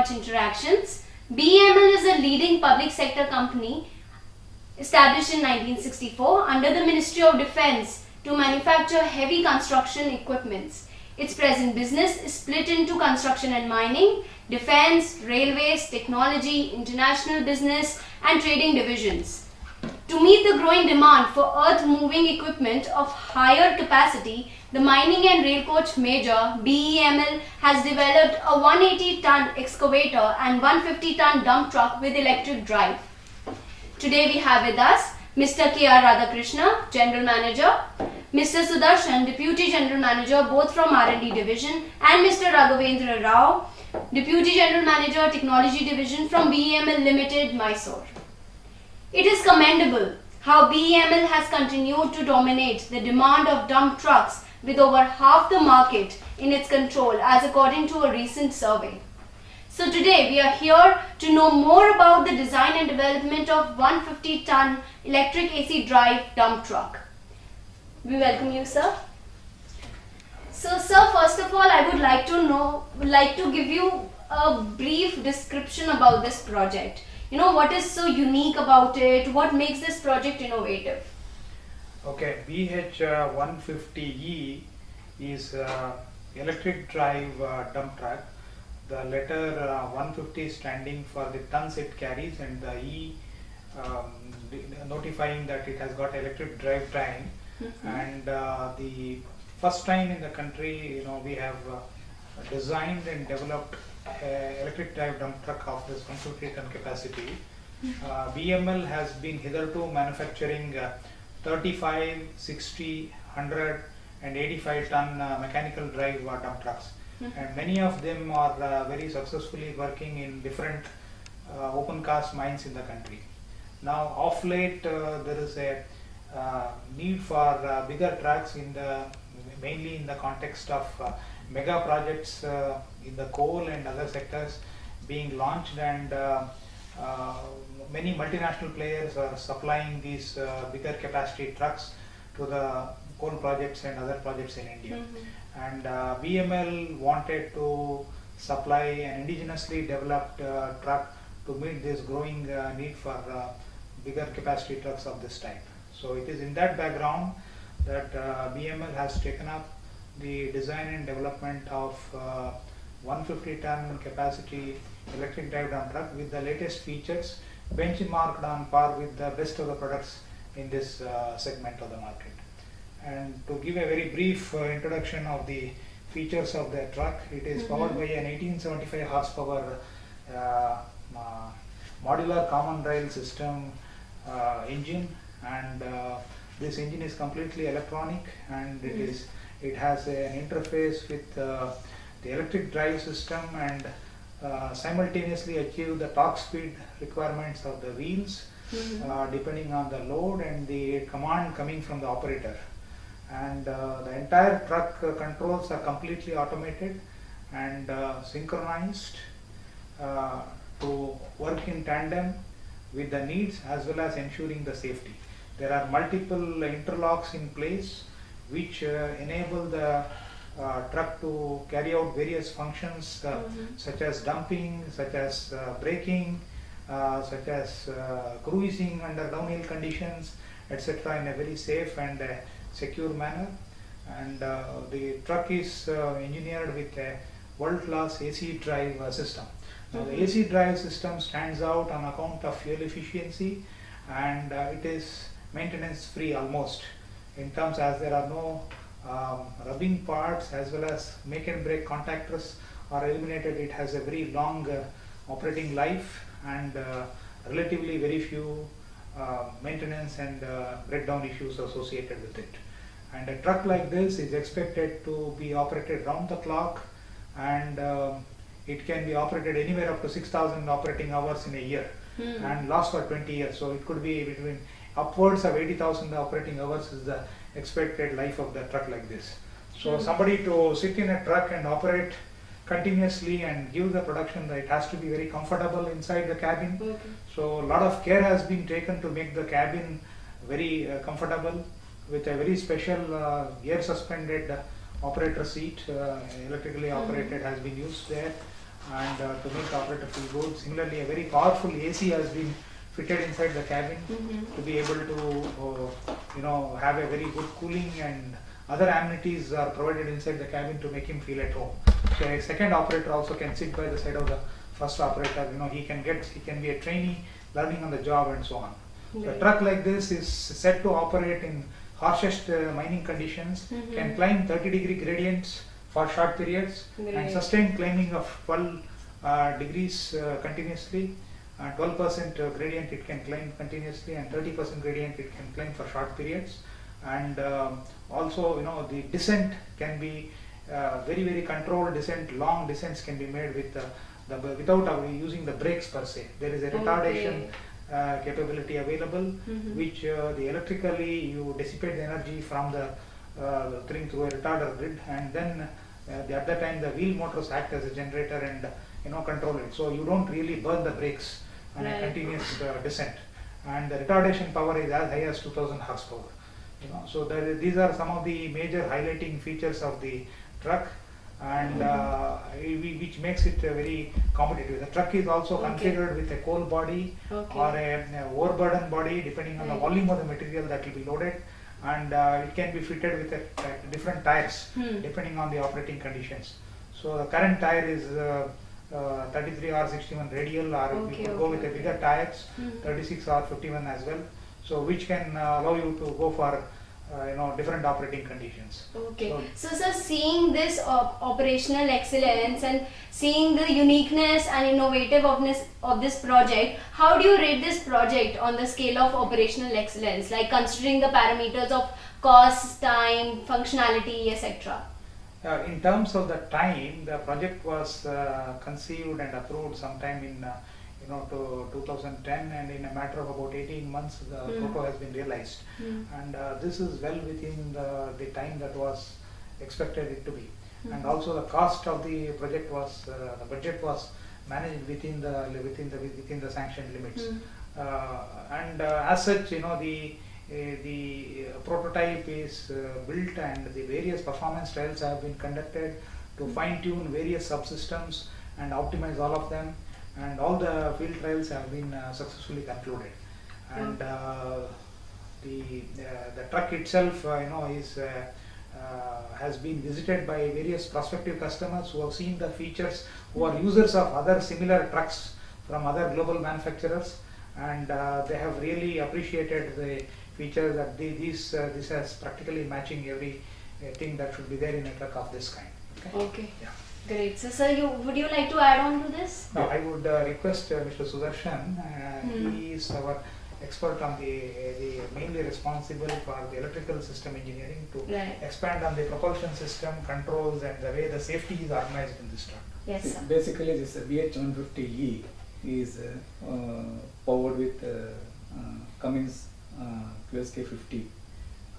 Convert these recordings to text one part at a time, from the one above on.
much interactions. BEML is a leading public sector company established in 1964 under the Ministry of Defence to manufacture heavy construction equipments. Its present business is split into construction and mining, defence, railways, technology, international business and trading divisions. To meet the growing demand for earth-moving equipment of higher capacity, the mining and rail coach major BEML has developed a 180-ton excavator and 150-ton dump truck with electric drive. Today we have with us Mr. K.R. Radhakrishna, General Manager, Mr. Sudarshan, Deputy General Manager both from R&D Division, and Mr. Raghavendra Rao, Deputy General Manager, Technology Division from BEML Limited, Mysore. It is commendable how BEML has continued to dominate the demand of dump trucks with over half the market in its control as according to a recent survey. So today we are here to know more about the design and development of 150-ton electric AC drive dump truck. We welcome you, sir. So sir, first of all I would like to give you a brief description about this project. What is so unique about it? What makes this project innovative? Okay, BH150E is electric drive dump truck. The letter 150 standing for the tons it carries, and the E notifying that it has got electric drive train. And the first time in the country, we have designed and developed electric drive dump truck of this 150 ton capacity. BEML has been hitherto manufacturing 35, 60, 100 and 85 ton mechanical drive dump trucks. And many of them are very successfully working in different open cast mines in the country. Now of late there is a need for bigger trucks mainly in the context of mega projects in the coal and other sectors being launched, and many multinational players are supplying these bigger capacity trucks to the coal projects and other projects in India. And BEML wanted to supply an indigenously developed truck to meet this growing need for bigger capacity trucks of this type. So it is in that background that BEML has taken up the design and development of 150 ton capacity electric drive dump truck with the latest features benchmarked on par with the best of the products in this segment of the market. And to give a very brief introduction of the features of the truck, it is powered by an 1875 horsepower modular common rail system engine, and this engine is completely electronic, and it has an interface with the electric drive system, and simultaneously achieve the torque speed requirements of the wheels depending on the load and the command coming from the operator. And the entire truck controls are completely automated and synchronized to work in tandem with the needs as well as ensuring the safety. There are multiple interlocks in place which enable the truck to carry out various functions such as dumping, such as braking, such as cruising under downhill conditions, etc. in a very safe and secure manner. And the truck is engineered with a world-class AC drive system. Now the AC drive system stands out on account of fuel efficiency, and it is maintenance free almost, in terms as there are no rubbing parts as well as make and break contactors are eliminated. It has a very long operating life and relatively very few maintenance and breakdown issues associated with it. And a truck like this is expected to be operated round the clock, and it can be operated anywhere up to 6,000 operating hours in a year and last for 20 years. So it could be between upwards of 80,000 operating hours is the expected life of the truck like this. So somebody to sit in a truck and operate continuously and give the production, it has to be very comfortable inside the cabin. So a lot of care has been taken to make the cabin very comfortable, with a very special gear suspended operator seat, electrically operated, has been used there. and to make the operator feel good. Similarly, a very powerful AC has been fitted inside the cabin to be able to have a very good cooling, and other amenities are provided inside the cabin to make him feel at home. So a second operator also can sit by the side of the first operator. He can be a trainee learning on the job and so on. So a truck like this is set to operate in harshest mining conditions, can climb 30-degree gradients for short periods, and sustain climbing of 12 degrees continuously. 12% gradient it can climb continuously, and 30% gradient it can climb for short periods. And also, the descent can be very, very controlled descent. Long descents can be made with without using the brakes per se. There is a retardation capability available, which the electrically you dissipate the energy from the thing through a retarder grid, and then at that time the wheel motors act as a generator and control it. So you don't really burn the brakes on a continuous descent, and the retardation power is as high as 2000 horsepower. So these are some of the major highlighting features of the truck, and which makes it very competitive. The truck is also configured with a coal body or a overburden body, depending on the volume of the material that will be loaded, and it can be fitted with different tires depending on the operating conditions. So the current tire is 33R61 radial, or we could go with a bigger tires, 36R51 as well. So which can allow you to go for different operating conditions. So sir, seeing this operational excellence and seeing the uniqueness and innovativeness of this project, how do you rate this project on the scale of operational excellence, like considering the parameters of cost, time, functionality, etc.? In terms of the time, the project was conceived and approved sometime in to 2010, and in a matter of about 18 months the proto has been realized, and this is well within the time that was expected it to be. And also the cost of the project was the budget was managed within the sanctioned limits, and as such the prototype is built, and the various performance trials have been conducted to fine tune various subsystems and optimize all of them, and all the field trials have been successfully concluded. And the truck itself has been visited by various prospective customers who have seen the features, who are users of other similar trucks from other global manufacturers, and they have really appreciated the features that this has practically matching every thing that should be there in a truck of this kind. Okay. Yeah. Great. So, sir, would you like to add on to this? No, I would request Mr. Sudarshan. He is our expert on the mainly responsible for the electrical system engineering, to expand on the propulsion system, controls, and the way the safety is organized in this truck. Yes, sir. Basically, this BH150E is powered with Cummins QSK50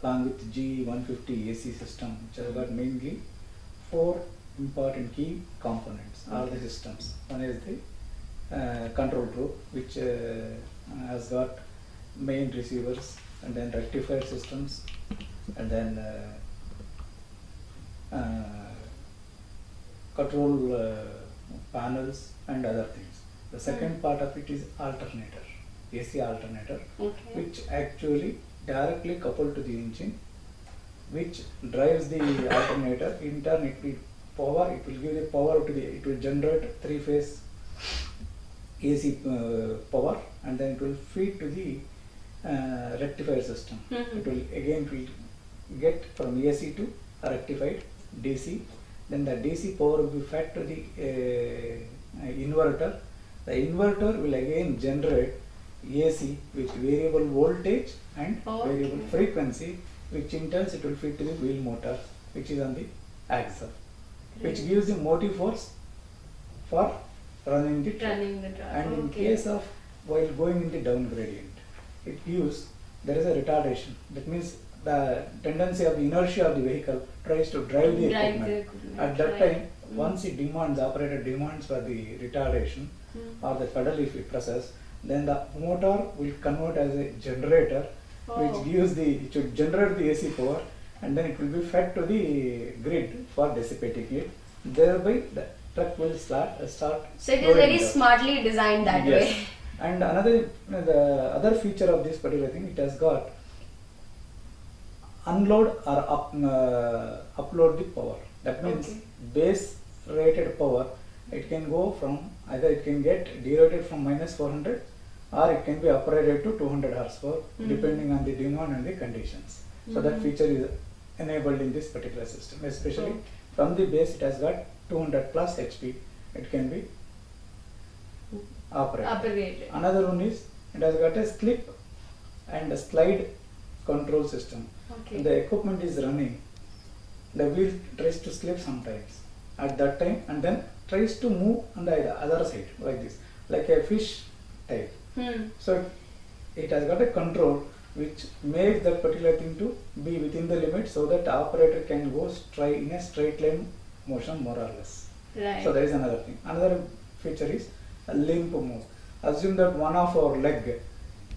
along with G150 AC system, which has got mainly 4 important key components are the systems. One is the control group, which has got main receivers, and then rectifier systems, and then control panels and other things. The second part of it is alternator, AC alternator, which actually directly coupled to the engine, which drives the alternator. In turn, it will give the power to it will generate 3-phase AC power, and then it will feed to the rectifier system. It will get from AC to rectified DC. Then the DC power will be fed to the inverter. The inverter will again generate AC with variable voltage and variable frequency, which in turn it will feed to the wheel motor, which is on the axle, which gives the motive force for running the truck. And in case of while going in the down gradient, it gives, there is a retardation. That means the tendency of the inertia of the vehicle tries to drive the equipment. At that time, once it demands, operator demands for the retardation or the pedal if it presses, then the motor will convert as a generator, which gives it should generate the AC power, and then it will be fed to the grid for dissipating it. Thereby the truck will start. So it is slowing very down. smartly designed that Yes. way. And the other feature of this particular thing, it has got unload or upload the power. That means Okay. base rated power, it can go from either it can get derated from minus 400 or it can be uprated to 200 horsepower depending on the demand and the conditions. So that feature is enabled in this particular system, especially Okay. from the base it has got 200 plus HP. It can be operated. Operated. Another one is it has got a slip and a slide control system. Okay. When the equipment is running, the wheel tries to slip sometimes at that time and then tries to move on the other side like this, like a fish type. So it has got a control which makes that particular thing to be within the limit so that the operator can go in a straight line motion more or less. Right. So there is another thing. Another feature is a limp move. Assume that one of our leg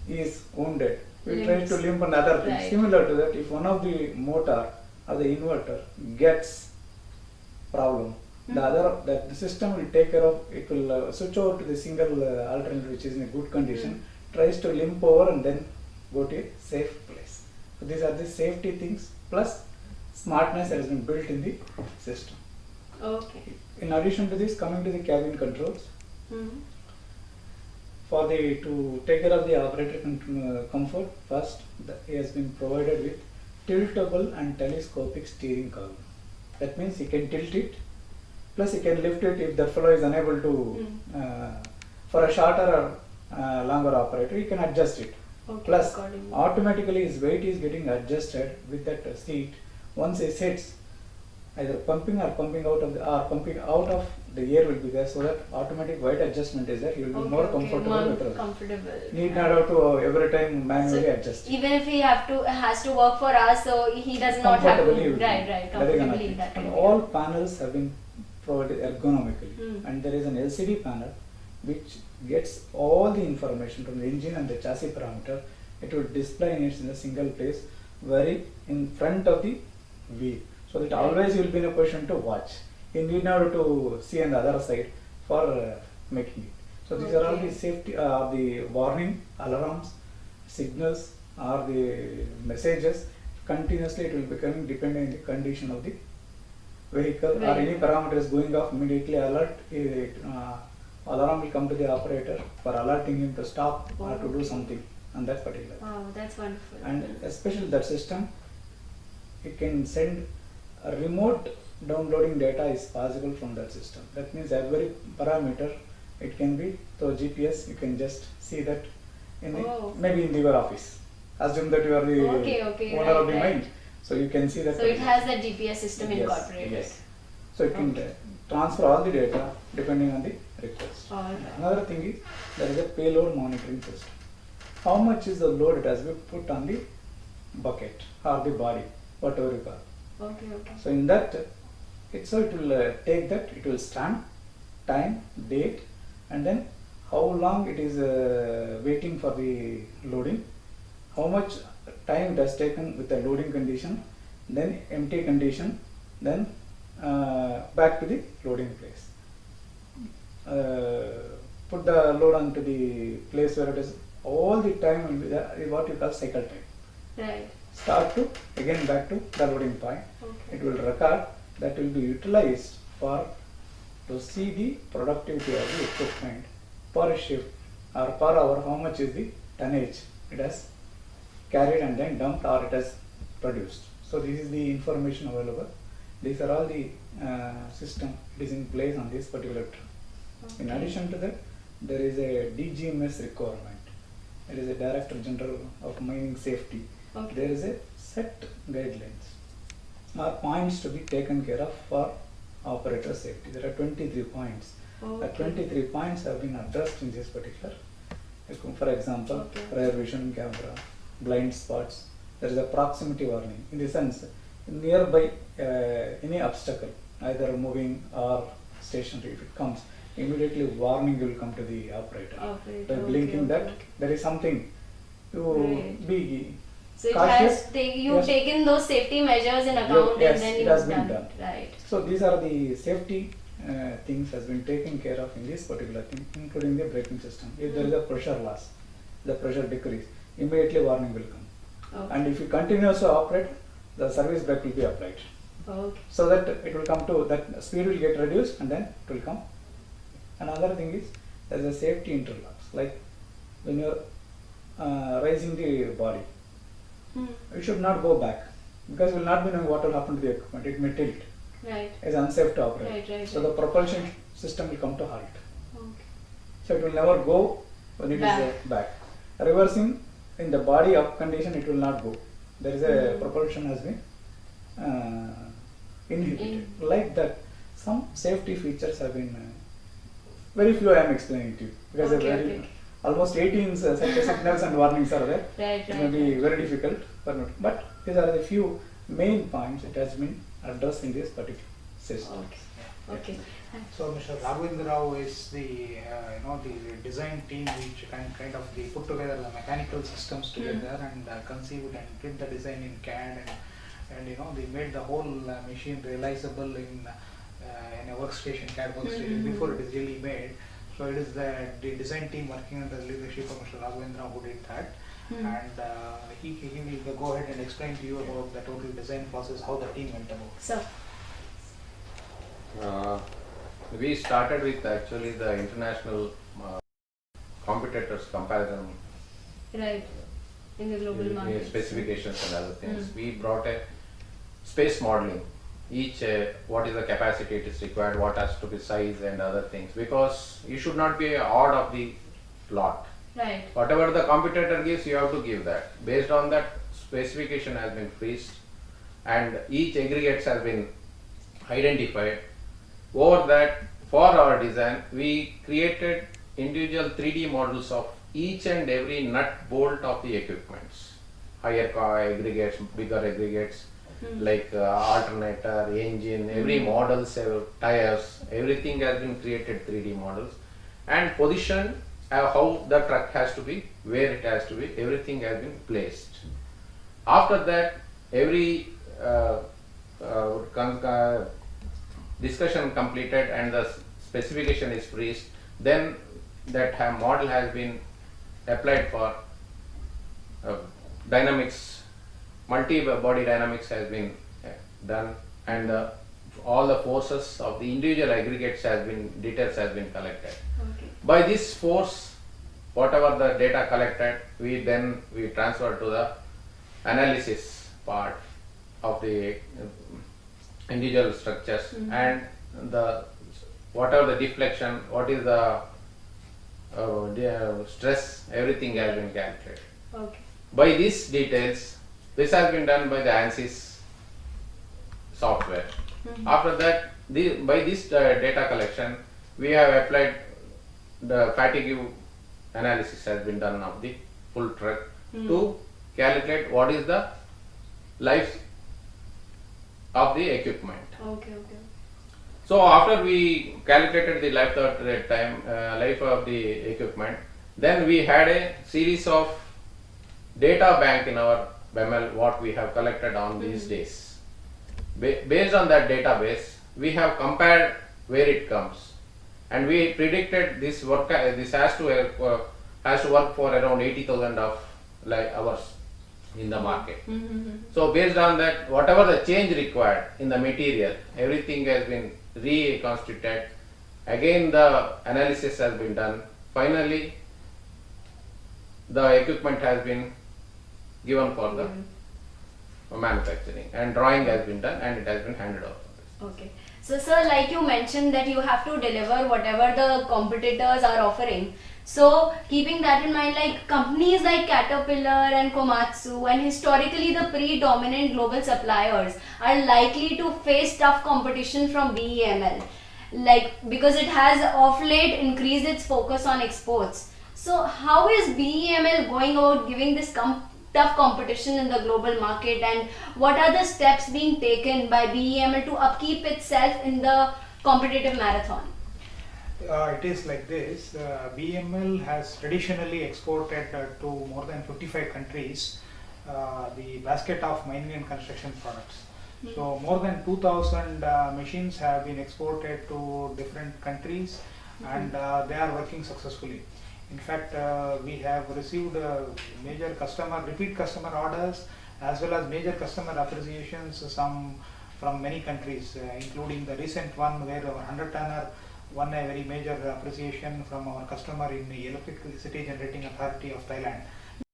is wounded. We try Limps. to limp another thing. Right. Similar to that, if one of the motor or the inverter gets problem, the system will take care of. It will switch over to the single alternator which is in a good condition. Tries to limp over and then go to a safe place. So these are the safety things plus smartness that has been built in the system. Okay. In addition to this, coming to the cabin controls, to take care of the operator comfort, first he has been provided with tiltable and telescopic steering column. That means he can tilt it, plus he can lift it if the fellow is unable to, for a shorter or longer operator, he can adjust it. Okay. Plus, accordingly. automatically his weight is getting adjusted with that seat. Once he sits, either pumping out of the air will be there, so that automatic weight adjustment is there. He will be more comfortable more with it. comfortable. Need not have to every time manually adjust. Even if he has to work for us, so he does not have to. Comfortably, Right, that is comfortably another in thing. that And way. all panels have been provided ergonomically, and there is an LCD panel which gets all the information from the engine and the chassis parameter. It will display it in a single place, very in front of the wheel, so that always you will be in a position to watch. You need not to see on the other side for making it. So these are all the safety, the warning, alarms, signals, or the messages. Continuously it will be coming depending on the condition of the vehicle, or any parameters going off, immediately alert. Alarm will come to the operator for alerting him to stop or to do something on that particular. Wow, that's wonderful. And especially that system, it can send a remote downloading data is possible from that system. That means every parameter, it can be through GPS. You can just see that maybe in your office. Assume that you are the owner of the mine, so you can see that. So it has that GPS system Yes, incorporated. yes. So it can transfer all the data depending on the request. Alright. Another thing is there is a payload monitoring system. How much is the load it has been put on the bucket or the body, whatever you call. Okay. So in that, it will take that, it will stamp time, date, and then how long it is waiting for the loading, how much time it has taken with the loading condition, then empty condition, then back to the loading place. Put the load onto the place where it is, all the time will be there, is what you call cycle time. Right. Start to again back to the loading point. Okay. It will record, that will be utilized to see the productivity of the equipment per shift or per hour, how much is the tonnage it has carried and then dumped or it has produced. So this is the information available. These are all the system it is in place on this particular truck. In addition to that, there is a DGMS requirement. It is a Director General of Mining Safety. Okay. There is a set guidelines or points to be taken care of for operator safety. There are 23 points. The 23 points have been addressed in this particular. For example, rear vision camera, blind spots. There is a proximity warning. In the sense, nearby any obstacle, either moving or stationary, if it comes, immediately warning will come to the operator. By blinking that there is something to be so it cautious. has you've taken those safety measures in account Yes, and then it you've has been done done. it. Right. So these are the safety things has been taken care of in this particular thing, including the braking system. If there is a pressure loss, the pressure decrease, immediately warning will come. Okay. And if you continuously operate, the service brake will be applied. Okay. So that it will come to, that speed will get reduced and then it will come. Another thing is, there is a safety interlocks. Like when you are raising the body, you should not go back, because you will not be knowing what will happen to the equipment. It may tilt. Right. It's unsafe to operate. Right. So the propulsion system will come to halt. Okay. So it will never go when it is back. Reversing in the body up condition, it will not go. There is a propulsion has been inhibited. Like that, some safety features have been very few. I am explaining to you because almost 18 such signals and warnings are there. Right. It may be very difficult, but these are the few main points it has been addressed in this particular system. Okay. So Mr. Raghavendra Rao is the the design team which kind of they put together the mechanical systems together and conceived and did the design in CAD and they made the whole machine realizable in a workstation, CAD workstation before it is really made. So it is the design team working under the leadership of Mr. Raghavendra who did that. And he will go ahead and explain to you about the total design process, how the team went about. So. We started with actually the international competitors comparison. Right. In the global market. Specifications and other things. We brought a space modeling. Each what is the capacity it is required, what has to be size and other things, because you should not be odd of the lot. Right. Whatever the competitor gives, you have to give that. Based on that, specification has been freezed and each aggregates has been identified. Over that, for our design, we created individual 3D models of each and every nut bolt of the equipments. Higher aggregates, bigger aggregates, like alternator, engine, every models, tires, everything has been created 3D models, and position how the truck has to be, where it has to be, everything has been placed. After that, every discussion completed and the specification is freezed, then that model has been applied for dynamics, multi-body dynamics has been done, and all the forces of the individual aggregates details has been collected. Okay. By this force, whatever the data collected, we transfer to the analysis part of the individual structures and whatever the deflection, what is the stress, everything has been calculated. Okay. By these details, this has been done by the ANSYS software. After that, by this data collection, we have applied the fatigue analysis has been done of the full truck to calculate what is the life of the equipment. Okay. So after we calculated the life of the equipment, then we had a series of data bank in our BEML what we have collected on these days. Based on that database, we have compared where it comes, and we predicted this has to work for around 80,000 of hours in the market. So based on that, whatever the change required in the material, everything has been reconstituted. Again, the analysis has been done. Finally, the equipment has been given for the manufacturing, and drawing has been done and it has been handed over. Okay. So sir, like you mentioned that you have to deliver whatever the competitors are offering. So keeping that in mind, like companies like Caterpillar and Komatsu and historically the predominant global suppliers are likely to face tough competition from BEML, because it has of late increased its focus on exports. So how is BEML going about giving this tough competition in the global market, and what are the steps being taken by BEML to upkeep itself in the competitive marathon? It is like this. BEML has traditionally exported to more than 55 countries the basket of mining and construction products. So more than 2,000 machines have been exported to different countries, and they are working successfully. In fact, we have received major repeat customer orders, as well as major customer appreciations, some from many countries, including the recent one where our 100-tonner won a very major appreciation from our customer in the Electricity Generating Authority of Thailand.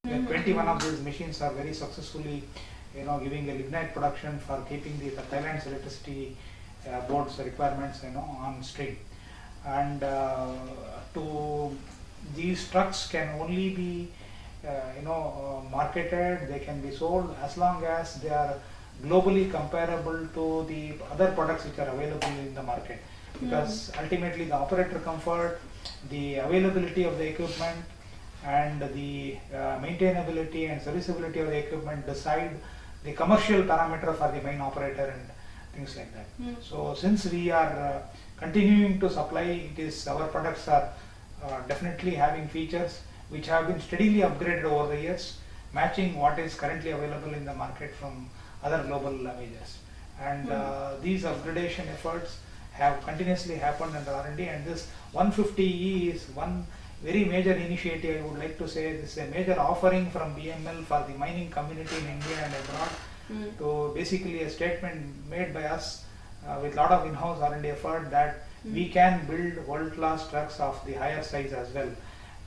21 of these machines are very successfully, giving a lignite production for keeping the Thailand's electricity board's requirements, on stream. And these trucks can only be, marketed. They can be sold as long as they are globally comparable to the other products which are available in the market. Because ultimately the operator comfort, the availability of the equipment, and the maintainability and serviceability of the equipment decide the commercial parameter for the main operator and things like that. So since we are continuing to supply, our products are definitely having features which have been steadily upgraded over the years, matching what is currently available in the market from other global majors. And these upgradation efforts have continuously happened under R&D, and this 150E is one very major initiative. I would like to say this is a major offering from BML for the mining community in India and abroad, to basically a statement made by us with a lot of in-house R&D effort that we can build world-class trucks of the higher size as well,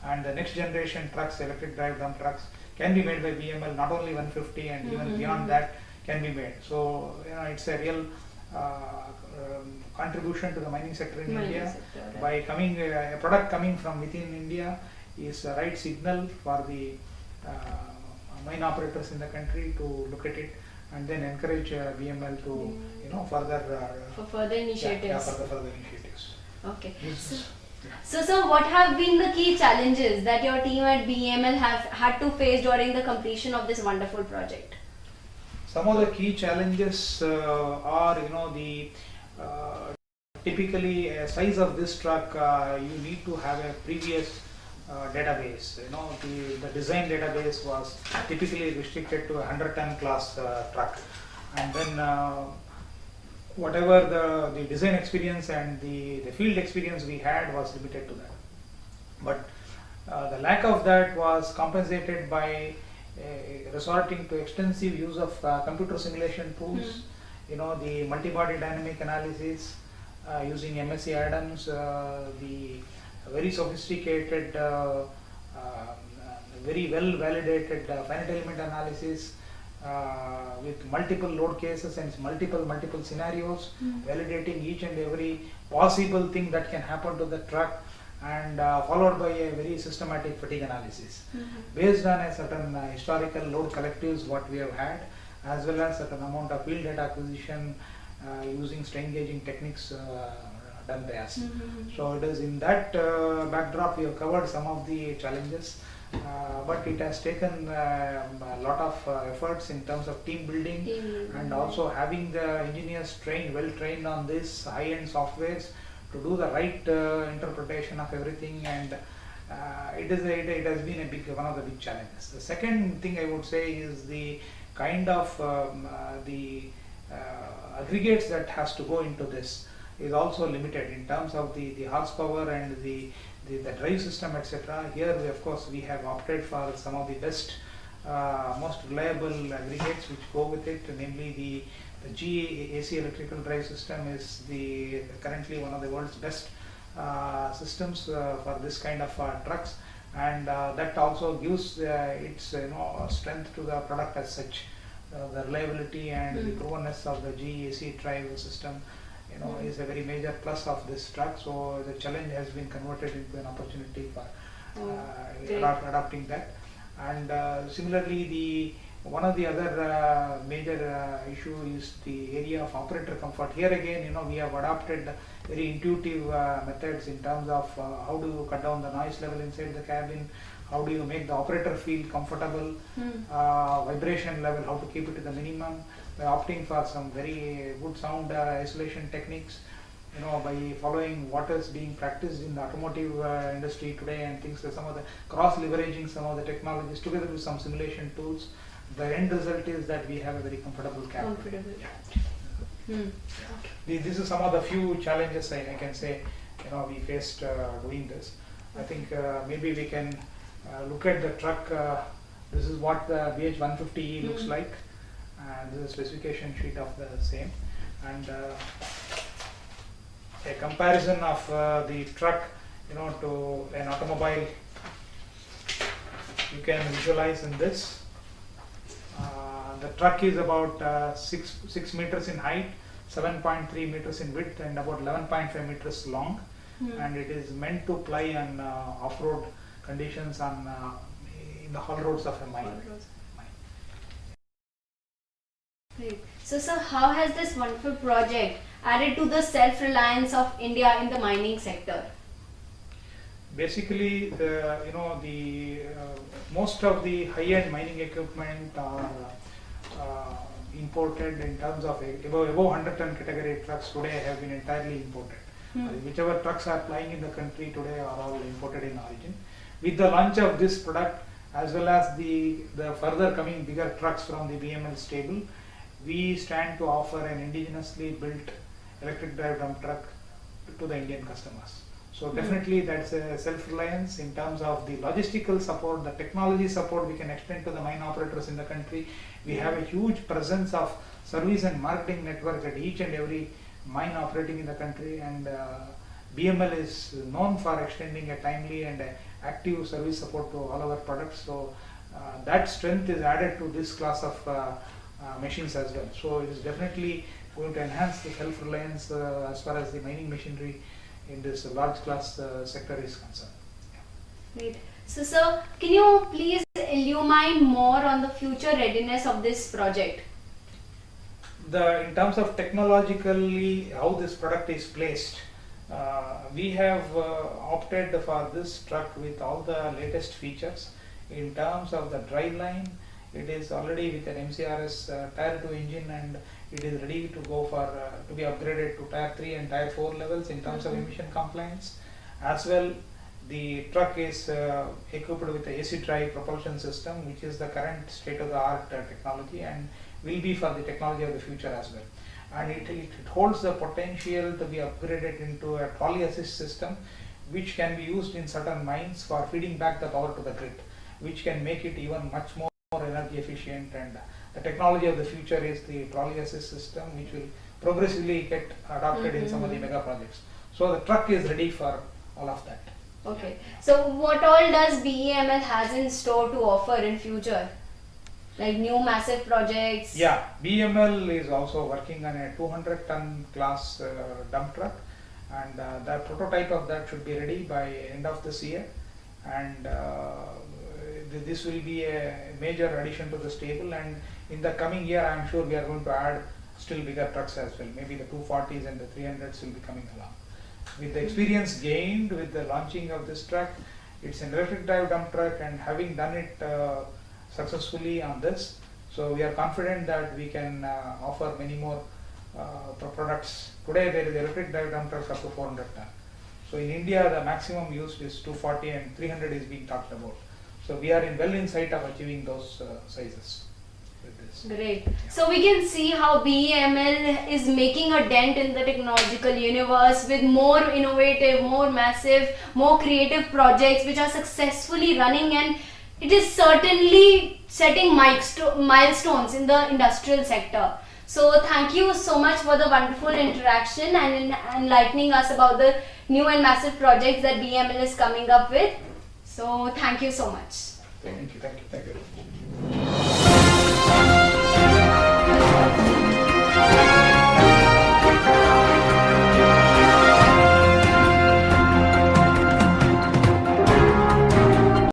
and the next generation trucks, electric drive dump trucks, can be made by BML. Not only 150 and even beyond that can be made. So it's a real contribution to the mining sector in India. By coming a product coming from within India is a right signal for the mine operators in the country to look at it and then encourage BML to further for further initiatives. For the further initiatives. Okay. Yes. So, what have been the key challenges that your team at BML have had to face during the completion of this wonderful project? Some of the key challenges are, the typically a size of this truck, you need to have a previous database. The design database was typically restricted to a 100-ton class truck, and then whatever the design experience and the field experience we had was limited to that. But the lack of that was compensated by resorting to extensive use of computer simulation tools, the multi-body dynamic analysis using MSc Adams, the very sophisticated, very well validated finite element analysis with multiple load cases and multiple scenarios, validating each and every possible thing that can happen to the truck, and followed by a very systematic fatigue analysis based on a certain historical load collectives what we have had, as well as certain amount of field data acquisition using strain gauging techniques done by us. So it is in that backdrop we have covered some of the challenges, but it has taken a lot of efforts in terms of team building, and also having the engineers well trained on this high-end softwares to do the right interpretation of everything, and it has been one of the big challenges. The second thing I would say is the kind of the aggregates that has to go into this is also limited in terms of the horsepower and the drive system, etc. Here we have opted for some of the best, most reliable aggregates which go with it, namely the GE AC electrical drive system is currently one of the world's best systems for this kind of trucks, and that also gives its strength to the product as such. The reliability and the provenness of the GE AC drive system is a very major plus of this truck. So the challenge has been converted into an opportunity for adopting that. And similarly, one of the other major issue is the area of operator comfort. Here again, we have adopted very intuitive methods in terms of how do you cut down the noise level inside the cabin, how do you make the operator feel comfortable, vibration level, how to keep it to the minimum, by opting for some very good sound isolation techniques, by following what is being practiced in the automotive industry today, and things like some of the cross leveraging some of the technologies together with some simulation tools. The end result is that we have a very comfortable cabin. Comfortable. Yeah. This is some of the few challenges I can say we faced doing this. I think maybe we can look at the truck. This is what the BH150E looks like, and this is a specification sheet of the same, and a comparison of the truck to an automobile you can visualize in this. The truck is about 6 meters in height, 7.3 meters in width, and about 11.5 meters long, and it is meant to ply on off-road conditions in the haul roads of a mine. Great. So, sir, how has this wonderful project added to the self-reliance of India in the mining sector? Basically, most of the high-end mining equipment are imported in terms of above 100 ton category trucks today have been entirely imported. Whichever trucks are plying in the country today are all imported in origin. With the launch of this product, as well as the further coming bigger trucks from the BML stable, we stand to offer an indigenously built electric drive dump truck to the Indian customers. So definitely that's a self-reliance in terms of the logistical support, the technology support we can extend to the mine operators in the country. We have a huge presence of service and marketing networks at each and every mine operating in the country, and BML is known for extending a timely and active service support to all our products. So that strength is added to this class of machines as well. So it is definitely going to enhance the self-reliance as far as the mining machinery in this large class sector is concerned. Great. So, sir, can you please illumine more on the future readiness of this project? In terms of technologically how this product is placed, we have opted for this truck with all the latest features. In terms of the drive line, it is already with an MCRS Tier 2 engine, and it is ready to go for to be upgraded to Tier 3 and Tier 4 levels in terms of emission compliance. As well, the truck is equipped with the AC drive propulsion system, which is the current state-of-the-art technology and will be for the technology of the future as well. And it holds the potential to be upgraded into a trolley assist system, which can be used in certain mines for feeding back the power to the grid, which can make it even much more energy efficient. And the technology of the future is the trolley assist system, which will progressively get adopted in some of the mega projects. So the truck is ready for all of that. Okay. So what all does BEML has in store to offer in future? Like new massive projects? Yeah, BEML is also working on a 200 ton class dump truck, and the prototype of that should be ready by end of this year, and this will be a major addition to the stable. And in the coming year, I am sure we are going to add still bigger trucks as well. Maybe the 240s and the 300s will be coming along. With the experience gained with the launching of this truck, it's an electric drive dump truck, and having done it successfully on this, so we are confident that we can offer many more products. Today there is electric drive dump trucks up to 400 ton. So in India the maximum used is 240 and 300 is being talked about. So we are well in sight of achieving those sizes with this. Great. So we can see how BEML is making a dent in the technological universe with more innovative, more massive, more creative projects which are successfully running, and it is certainly setting milestones in the industrial sector. So thank you so much for the wonderful interaction and enlightening us about the new and massive projects that BEML is coming up with. So thank you so much. Thank you. Thank you.